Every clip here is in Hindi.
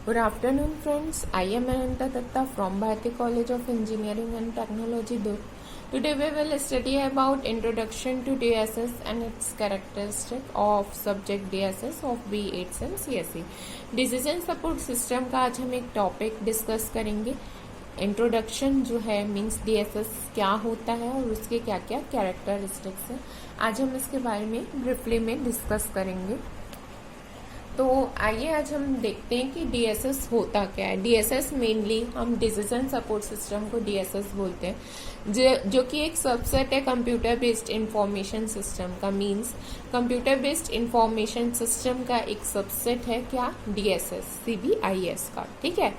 Good afternoon, friends. I am Ananta Datta from Bharati College of Engineering and Technology, Durg. Today we will study about Introduction to DSS and its characteristic of subject DSS of B8 and CSE. Decision Support System का आज हम एक टॉपिक डिस्कस करेंगे. इंट्रोडक्शन जो है मीन्स DSS क्या होता है और उसके क्या क्या कैरेक्टरिस्टिक्स हैं. आज हम इसके बारे में ब्रीफली में डिस्कस करेंगे. तो आइए आज हम देखते हैं कि DSS होता क्या है. DSS मेनली हम डिसीजन सपोर्ट सिस्टम को DSS बोलते हैं, जो कि एक सबसेट है कंप्यूटर बेस्ड इंफॉर्मेशन सिस्टम का. Means computer based information system का एक सबसेट है क्या, DSS CBIS का. ठीक है.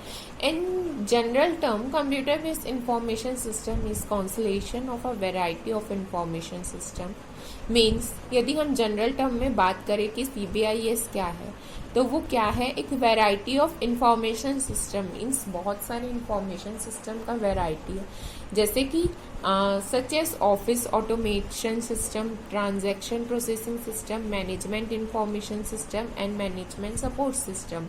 In general term computer based information system is constellation of a variety of information system. Means यदि हम जनरल टर्म में बात करें कि CBIS क्या है, तो वो क्या है, एक variety of information system. Means बहुत सारे इंफॉर्मेशन सिस्टम का वेराइटी है, जैसे कि such as office automation system, transaction processing system, management information system and management support system.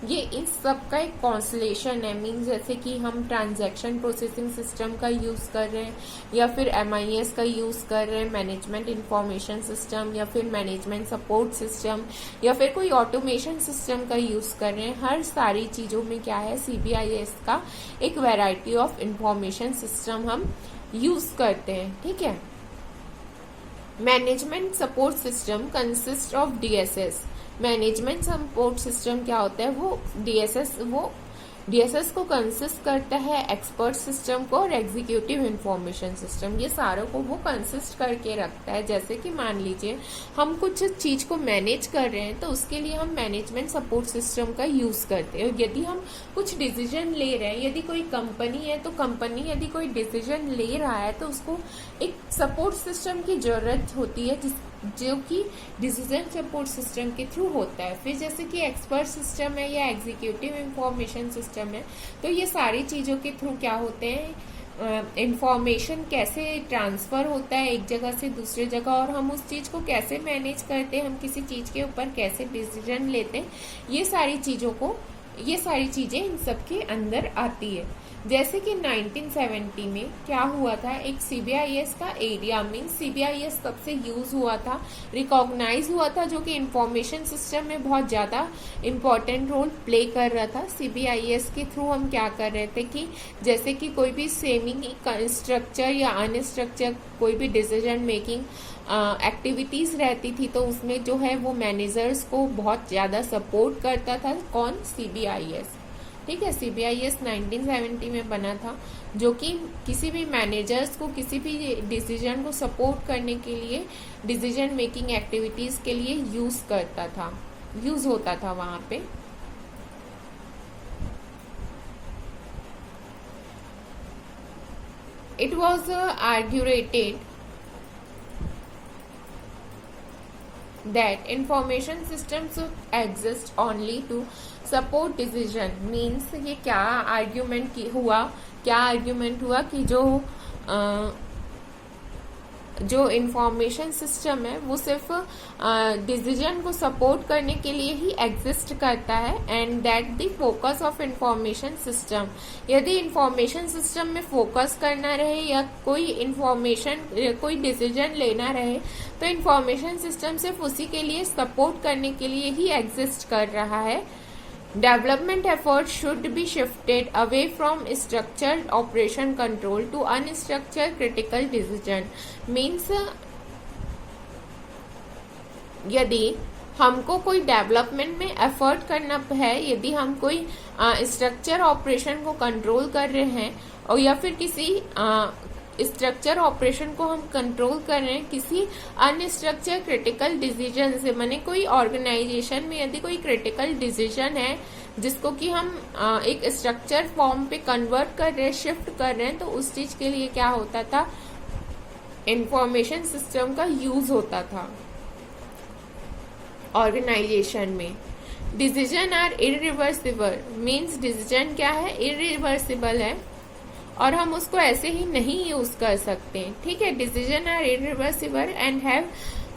ये इन सब का एक कॉन्सलेशन है. मीन्स जैसे कि हम ट्रांजैक्शन प्रोसेसिंग सिस्टम का यूज़ कर रहे हैं या फिर MIS का यूज़ कर रहे हैं, मैनेजमेंट इंफॉर्मेशन सिस्टम या फिर मैनेजमेंट सपोर्ट सिस्टम या फिर कोई ऑटोमेशन सिस्टम का यूज़ कर रहे हैं. हर सारी चीज़ों में क्या है, CBIS का एक वैरायटी ऑफ इंफॉर्मेशन सिस्टम हम यूज करते हैं. ठीक है. Management support system consist of DSS. Management support system क्या होता है, वो DSS को कंसिस्ट करता है एक्सपर्ट सिस्टम को और एग्जीक्यूटिव इंफॉर्मेशन सिस्टम. ये सारों को वो कंसिस्ट करके रखता है. जैसे कि मान लीजिए हम कुछ चीज को मैनेज कर रहे हैं, तो उसके लिए हम मैनेजमेंट सपोर्ट सिस्टम का यूज करते हैं. यदि हम कुछ डिसीजन ले रहे हैं, यदि कोई कंपनी है तो कंपनी यदि कोई डिसीजन ले रहा है तो उसको एक सपोर्ट सिस्टम की जरूरत होती है, जो कि डिसीजन सपोर्ट सिस्टम के थ्रू होता है. फिर जैसे कि एक्सपर्ट सिस्टम है या एग्जीक्यूटिव इंफॉर्मेशन सिस्टम है, तो ये सारी चीज़ों के थ्रू क्या होते हैं, इंफॉर्मेशन कैसे ट्रांसफ़र होता है एक जगह से दूसरी जगह, और हम उस चीज़ को कैसे मैनेज करते हैं, हम किसी चीज़ के ऊपर कैसे डिसीजन लेते हैं, ये सारी चीज़ें इन सब के अंदर आती है. जैसे कि 1970 में क्या हुआ था, एक CBIS का एरिया, मीन्स CBIS कब से यूज हुआ था, रिकॉग्नाइज हुआ था, जो कि इंफॉर्मेशन सिस्टम में बहुत ज़्यादा इम्पॉर्टेंट रोल प्ले कर रहा था. CBIS के थ्रू हम क्या कर रहे थे कि जैसे कि कोई भी सेमी स्ट्रक्चर या अनस्ट्रक्चर कोई भी डिसीजन मेकिंग एक्टिविटीज़ रहती थी, तो उसमें जो है वो मैनेजर्स को बहुत ज़्यादा सपोर्ट करता था. कौन, CBIS. ठीक है. CBIS 1970 में बना था, जो कि किसी भी मैनेजर्स को किसी भी डिसीजन को सपोर्ट करने के लिए, डिसीजन मेकिंग एक्टिविटीज के लिए यूज होता था वहां पे. It was argued that information systems should exist only to support decision. means ये क्या आर्ग्यूमेंट हुआ कि जो इंफॉर्मेशन सिस्टम है वो सिर्फ डिसीजन को सपोर्ट करने के लिए ही एग्जिस्ट करता है. And that the focus of information system. यदि इंफॉर्मेशन सिस्टम में फोकस करना रहे या कोई डिसीजन लेना रहे, तो इंफॉर्मेशन सिस्टम सिर्फ उसी के लिए सपोर्ट करने के लिए ही एग्जिस्ट कर रहा है. Development efforts should be shifted away from structured operation control to unstructured critical decision. Means यदि हमको कोई डेवलपमेंट में एफर्ट करना है, यदि हम कोई स्ट्रक्चर ऑपरेशन को कंट्रोल कर रहे हैं और या फिर किसी स्ट्रक्चर ऑपरेशन को हम कंट्रोल कर रहे हैं किसी अनस्ट्रक्चर क्रिटिकल डिसीजन से, माने कोई ऑर्गेनाइजेशन में यदि कोई क्रिटिकल डिसीजन है जिसको कि हम एक स्ट्रक्चर फॉर्म पे कन्वर्ट कर रहे हैं, शिफ्ट कर रहे हैं, तो उस चीज के लिए क्या होता था, इंफॉर्मेशन सिस्टम का यूज होता था ऑर्गेनाइजेशन में. Decision are irreversible. Means decision क्या है, इरिवर्सिबल है और हम उसको ऐसे ही नहीं यूज कर सकते. ठीक है. Decision are irreversible and have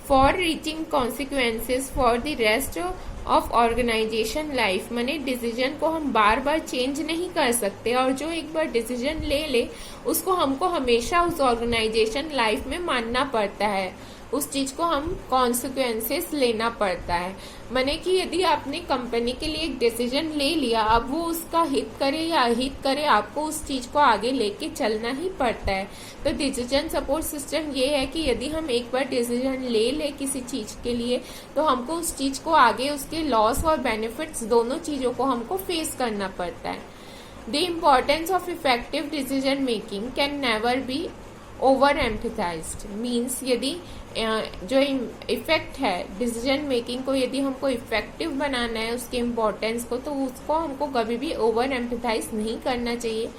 far reaching consequences for the rest of organisation life. माने डिसीजन को हम बार बार चेंज नहीं कर सकते, और जो एक बार डिसीजन ले ले उसको हमको हमेशा उस ऑर्गेनाइजेशन लाइफ में मानना पड़ता है, उस चीज को हम कॉन्सिक्वेंसेस लेना पड़ता है। माने कि यदि आपने कंपनी के लिए एक डिसीजन ले लिया, अब वो उसका हित करे या अहित करे, आपको उस चीज को आगे लेके चलना ही पड़ता है। तो डिसीजन सपोर्ट सिस्टम ये है कि यदि हम एक बार डिसीजन ले किसी चीज के लिए, तो हमको उस चीज को आगे उसके लॉस और बेनिफिट्स दोनों चीजों को हमको फेस करना पड़ता है। The importance of effective decision making can never be over emphasised. Means यदि जो इफेक्ट है डिसीजन मेकिंग को, यदि हमको इफेक्टिव बनाना है उसके इम्पोर्टेंस को, तो उसको हमको कभी भी ओवर एम्फेसाइज नहीं करना चाहिए।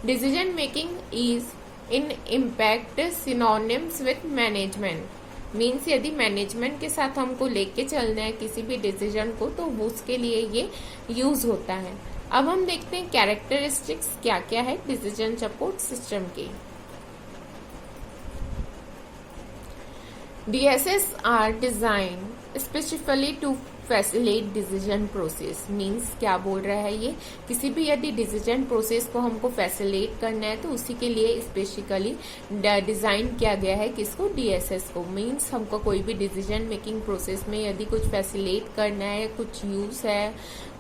Decision making is in impact synonyms with management. Means यदि मैनेजमेंट के साथ हमको लेके चलना है किसी भी डिसीजन को, तो उसके लिए ये यूज होता है। अब हम देखते हैं कैरेक्टरिस्टिक्स क्या क्या है डिसीजन सपोर्ट सिस्टम की। DSS are designed specifically to facilitate decision process। Means क्या बोल रहा है ये, किसी भी यदि डिसीजन प्रोसेस को हमको फैसिलिटेट करना है तो उसी के लिए स्पेसिफिकली डिजाइन किया गया है किसको, DSS को। मीन्स हमको कोई भी डिसीजन मेकिंग प्रोसेस में यदि कुछ फैसिलिटेट करना है, कुछ यूज है,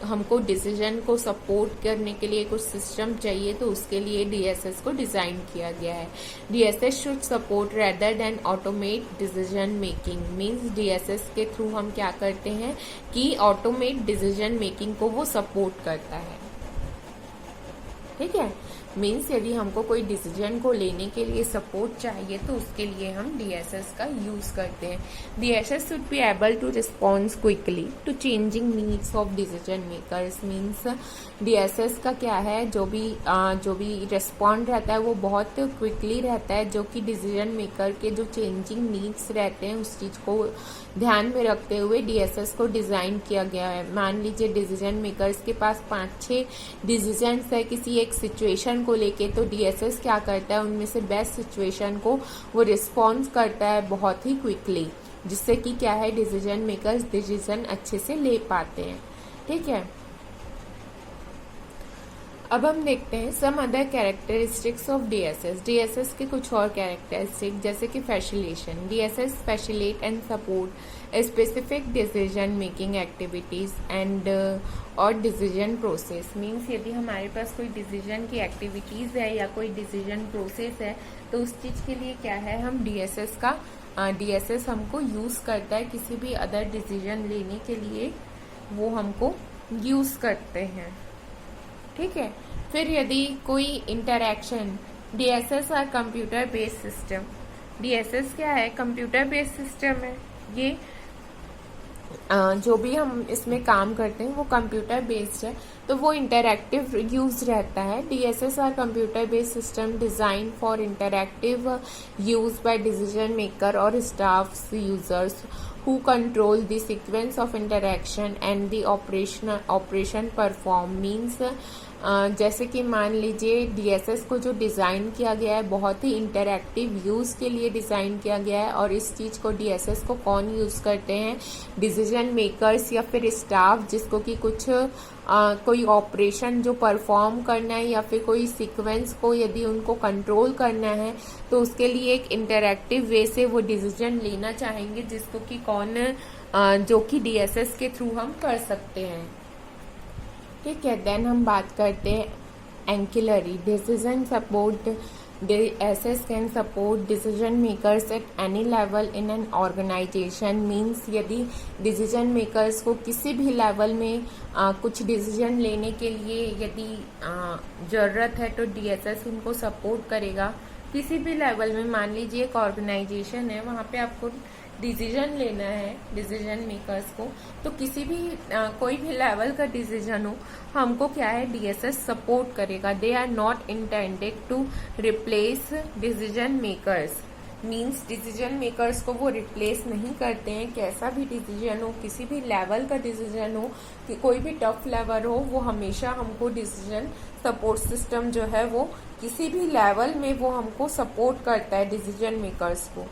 हमको डिसीजन को सपोर्ट करने के लिए कुछ सिस्टम चाहिए, तो उसके लिए DSS को डिजाइन किया गया है। DSS should support rather than automate decision making. Means DSS के थ्रू हम क्या करते हैं कि ऑटोमेट डिसीजन मेकिंग को वो सपोर्ट करता है। ठीक है, मीन्स यदि हमको कोई डिसीजन को लेने के लिए सपोर्ट चाहिए तो उसके लिए हम DSS का यूज करते हैं। DSS should be able to response quickly to changing needs of decision makers. Means DSS का क्या है, जो भी रिस्पॉन्ड रहता है वो बहुत क्विकली रहता है, जो कि डिसीजन मेकर के जो चेंजिंग नीड्स रहते हैं उस चीज को ध्यान में रखते हुए DSS को डिजाइन किया गया है। मान लीजिए डिसीजन मेकर्स के पास 5-6 डिसीजंस है किसी एक सिचुएशन को लेके, तो DSS क्या करता है, उनमें से बेस्ट सिचुएशन को वो रिस्पॉन्स करता है बहुत ही क्विकली, जिससे कि क्या है डिसीजन मेकर्स डिसीजन अच्छे से ले पाते हैं। ठीक है, अब हम देखते हैं some other characteristics of DSS। DSS के कुछ और कैरेक्टरिस्टिक जैसे कि facilitation. DSS facilitate and support specific decision making activities and और डिसीजन प्रोसेस। मीन्स यदि हमारे पास कोई डिसीजन की एक्टिविटीज है या कोई डिसीजन प्रोसेस है, तो उस चीज के लिए क्या है, हम DSS हमको यूज करता है किसी भी अदर डिसीजन लेने के लिए, वो हमको यूज करते हैं। ठीक है, फिर यदि कोई interaction, DSS are computer based system. DSS क्या है, कंप्यूटर बेस्ड सिस्टम है। ये जो भी हम इसमें काम करते हैं वो कंप्यूटर बेस्ड है, तो वो इंटरैक्टिव यूज रहता है। DSS are computer based system design for interactive use by decision maker और staff users who control the sequence of interaction and the operation perform। means जैसे कि मान लीजिए DSS को जो डिज़ाइन किया गया है बहुत ही इंटरैक्टिव यूज़ के लिए डिज़ाइन किया गया है, और इस चीज़ को DSS को कौन यूज़ करते हैं, डिसीजन मेकर्स या फिर स्टाफ, जिसको कि कुछ कोई ऑपरेशन जो परफॉर्म करना है या फिर कोई सीक्वेंस को यदि उनको कंट्रोल करना है, तो उसके लिए एक इंटरैक्टिव वे से वो डिसीजन लेना चाहेंगे, जिसको कि जो कि DSS के थ्रू हम कर सकते हैं। ठीक है, देन हम बात करते हैं ancillary decision support. DSS can support decision makers at any level in an organisation. Means यदि डिसीजन मेकर्स को किसी भी लेवल में कुछ डिसीजन लेने के लिए यदि ज़रूरत है, तो DSS उनको सपोर्ट करेगा किसी भी लेवल में। मान लीजिए एक ऑर्गेनाइजेशन है, वहाँ पे आपको डिसीजन लेना है डिसीजन मेकर्स को, तो किसी भी कोई भी लेवल का डिसीजन हो, हमको क्या है DSS सपोर्ट करेगा। They are not intended to replace decision makers. Means decision makers को वो रिप्लेस नहीं करते हैं। कैसा भी डिसीजन हो, किसी भी लेवल का डिसीजन हो, कि कोई भी टफ लेवल हो, वो हमेशा हमको डिसीजन सपोर्ट सिस्टम जो है वो किसी भी लेवल में वो हमको सपोर्ट करता है डिसीजन मेकर्स को।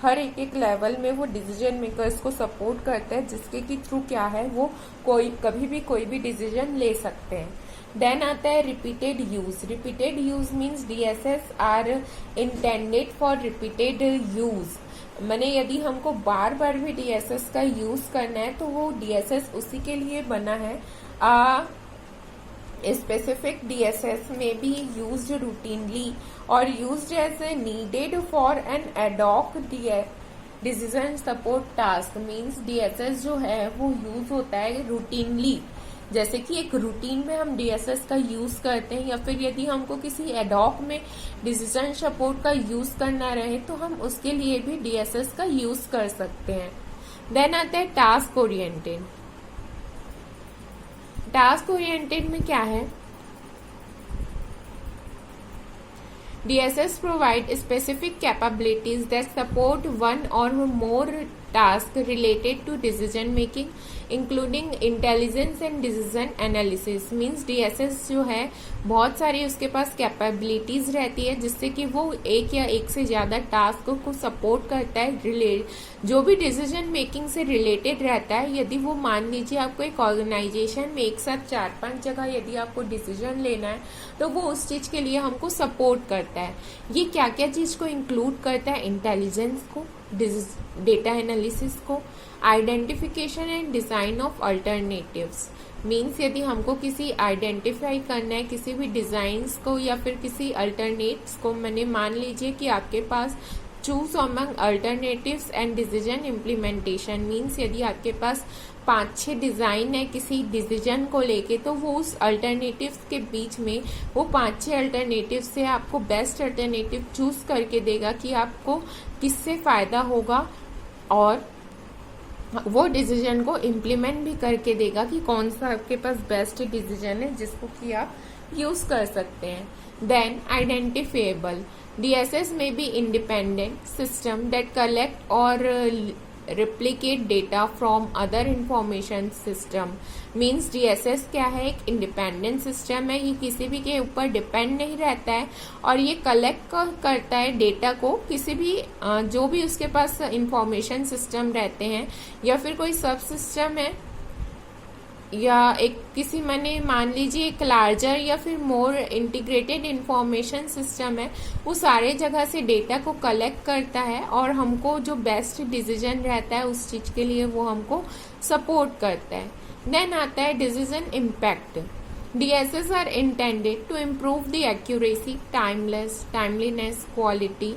हर एक एक लेवल में वो डिसीजन मेकर्स को सपोर्ट करता है, जिसके की थ्रू क्या है वो कोई कभी भी कोई भी डिसीजन ले सकते हैं। देन आता है repeated use. Repeated use means DSS are intended for repeated use. मैंने यदि हमको बार बार भी डीएसएस का यूज करना है तो वो डीएसएस उसी के लिए बना है। Specific DSS may be used routinely or used as needed for an ad hoc decision support task। means DSS जो है वो यूज होता है रूटीनली, जैसे कि एक रूटीन में हम DSS का यूज करते हैं, या फिर यदि हमको किसी एडॉक में डिसीजन सपोर्ट का यूज करना रहे तो हम उसके लिए भी DSS का यूज कर सकते हैं। देन आता है टास्क ओरिएंटेड। टास्क ओरिएंटेड में क्या है? DSS provide specific capabilities that support one or more tasks related to decision making, including intelligence and decision analysis। means DSS जो है बहुत सारी उसके पास कैपेबिलिटीज रहती है जिससे कि वो एक या एक से ज्यादा टास्क को सपोर्ट करता है जो भी डिसीजन मेकिंग से रिलेटेड रहता है। यदि वो मान लीजिए आपको एक ऑर्गेनाइजेशन में एक साथ 4-5 जगह यदि आपको डिसीजन लेना है तो वो उस चीज के लिए हमको सपोर्ट करता है। ये क्या क्या चीज को इंक्लूड करता है? इंटेलिजेंस को, डेटा एनालिसिस को, identification and design of alternatives. Means यदि हमको किसी आइडेंटिफाई करना है किसी भी डिजाइंस को या फिर किसी अल्टरनेट्स को, मैंने मान लीजिए कि आपके पास choose among alternatives and decision implementation. Means यदि आपके पास 5-6 डिजाइन है किसी डिसीजन को लेके तो वो उस अल्टरनेटिव्स के बीच में वो 5-6 अल्टरनेटिव से आपको बेस्ट अल्टरनेटिव चूज करके देगा कि आपको किससे फायदा होगा, और वो डिसीजन को इम्प्लीमेंट भी करके देगा कि कौन सा आपके पास बेस्ट डिसीजन है जिसको कि आप यूज कर सकते हैं। Then identifiable. DSS may be independent system that collect or replicate data from other information system। means DSS क्या है? एक इंडिपेंडेंट सिस्टम है, ये किसी भी के ऊपर डिपेंड नहीं रहता है और ये कलेक्ट करता है डेटा को किसी भी जो भी उसके पास इंफॉर्मेशन सिस्टम रहते हैं या फिर कोई सब सिस्टम है या एक किसी मैंने मान लीजिए एक लार्जर या फिर मोर इंटीग्रेटेड इंफॉर्मेशन सिस्टम है, वो सारे जगह से डेटा को कलेक्ट करता है और हमको जो बेस्ट डिसीजन रहता है उस चीज के लिए वो हमको सपोर्ट करता है। देन आता है decision impact. DSS are intended to improve the accuracy, timeliness, quality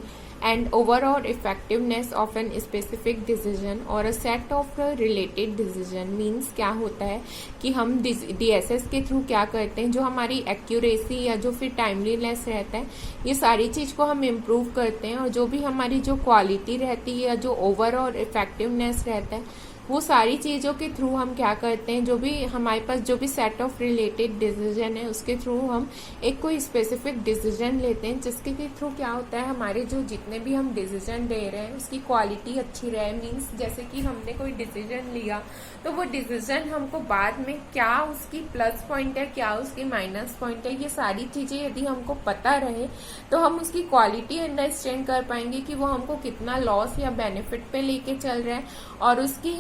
and overall effectiveness of an specific decision or a set of related decision। means क्या होता है कि हम DSS के थ्रू क्या करते हैं, जो हमारी एक्यूरेसी या जो फिर टाइमलीनेस रहता है ये सारी चीज को हम इम्प्रूव करते हैं, और जो भी हमारी जो क्वालिटी रहती है या जो ओवरऑल इफेक्टिवनेस रहता है वो सारी चीजों के थ्रू हम क्या करते हैं, जो भी हमारे पास जो भी सेट ऑफ रिलेटेड डिसीजन है उसके थ्रू हम एक कोई स्पेसिफिक डिसीजन लेते हैं, जिसके के थ्रू क्या होता है हमारे जो जितने भी हम डिसीजन ले रहे हैं उसकी क्वालिटी अच्छी रहे। मीन्स जैसे कि हमने कोई डिसीजन लिया तो वो डिसीजन हमको बाद में क्या उसकी प्लस पॉइंट है, क्या उसकी माइनस पॉइंट है, ये सारी चीजें यदि हमको पता रहे तो हम उसकी क्वालिटी अंडरस्टैंड कर पाएंगे कि वो हमको कितना लॉस या बेनिफिट पे लेके चल रहा है, और उसकी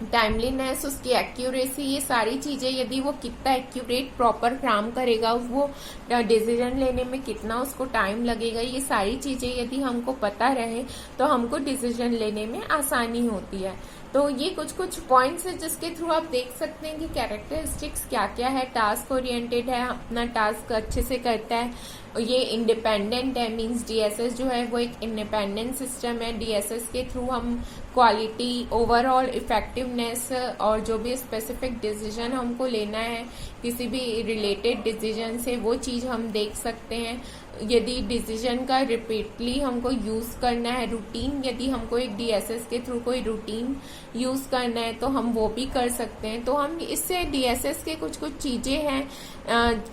टाइमलीनेस, उसकी एक्यूरेसी, ये सारी चीजें यदि वो कितना एक्यूरेट प्रॉपर काम करेगा, वो डिसीजन लेने में कितना उसको टाइम लगेगा, ये सारी चीजें यदि हमको पता रहे तो हमको डिसीजन लेने में आसानी होती है। तो ये कुछ पॉइंट्स है जिसके थ्रू आप देख सकते हैं कि कैरेक्टरिस्टिक्स क्या क्या है। टास्क ओरिएंटेड है, अपना टास्क अच्छे से करता है, ये इंडिपेंडेंट है। मींस DSS जो है वो एक इंडिपेंडेंट सिस्टम है। DSS के थ्रू हम क्वालिटी, ओवरऑल इफेक्टिवनेस और जो भी स्पेसिफिक डिसीजन हमको लेना है किसी भी रिलेटेड डिसीजन से वो चीज हम देख सकते हैं। यदि डिसीजन का रिपीटली हमको यूज करना है, रूटीन, यदि हमको एक DSS के थ्रू कोई रूटीन यूज करना है तो हम वो भी कर सकते हैं। तो हम इससे DSS के कुछ चीजें हैं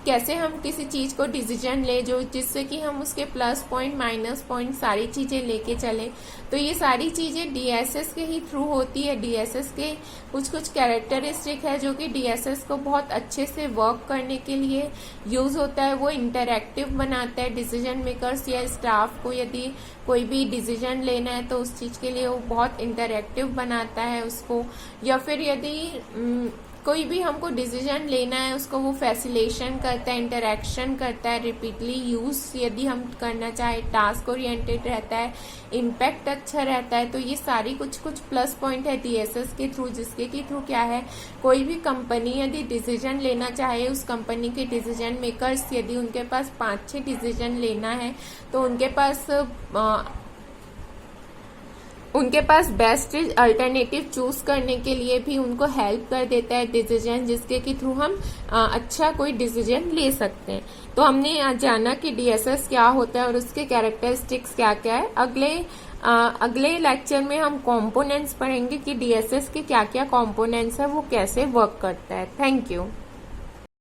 कैसे हम किसी चीज को डिसीजन ले जो जो जिससे कि हम उसके प्लस पॉइंट माइनस पॉइंट सारी चीज़ें लेके चलें। तो ये सारी चीज़ें डीएसएस के ही थ्रू होती है। डीएसएस के कुछ कुछ कैरेक्टरिस्टिक है जो कि डीएसएस को बहुत अच्छे से वर्क करने के लिए यूज़ होता है। वो इंटरैक्टिव बनाता है डिसीजन मेकर्स या स्टाफ को, यदि कोई भी डिसीजन लेना है तो उस चीज़ के लिए वो बहुत इंटरैक्टिव बनाता है उसको। या फिर यदि कोई भी हमको डिसीजन लेना है उसको वो फैसिलेशन करता है, इंटरैक्शन करता है, रिपीटली यूज यदि हम करना चाहे, टास्क ओरिएंटेड रहता है, इम्पैक्ट अच्छा रहता है। तो ये सारी कुछ कुछ प्लस पॉइंट है डीएसएस के थ्रू, जिसके के थ्रू क्या है, कोई भी कंपनी यदि डिसीजन लेना चाहे, उस कंपनी के डिसीजन मेकर्स यदि उनके पास 5-6 डिसीजन लेना है तो उनके पास बेस्ट अल्टरनेटिव चूज करने के लिए भी उनको हेल्प कर देता है डिसीजन, जिसके के थ्रू हम अच्छा कोई डिसीजन ले सकते हैं। तो हमने आज जाना कि डीएसएस क्या होता है और उसके कैरेक्टरिस्टिक्स क्या क्या है। अगले लेक्चर में हम कंपोनेंट्स पढ़ेंगे कि डीएसएस के क्या क्या कंपोनेंट्स है, वो कैसे वर्क करता है। Thank you.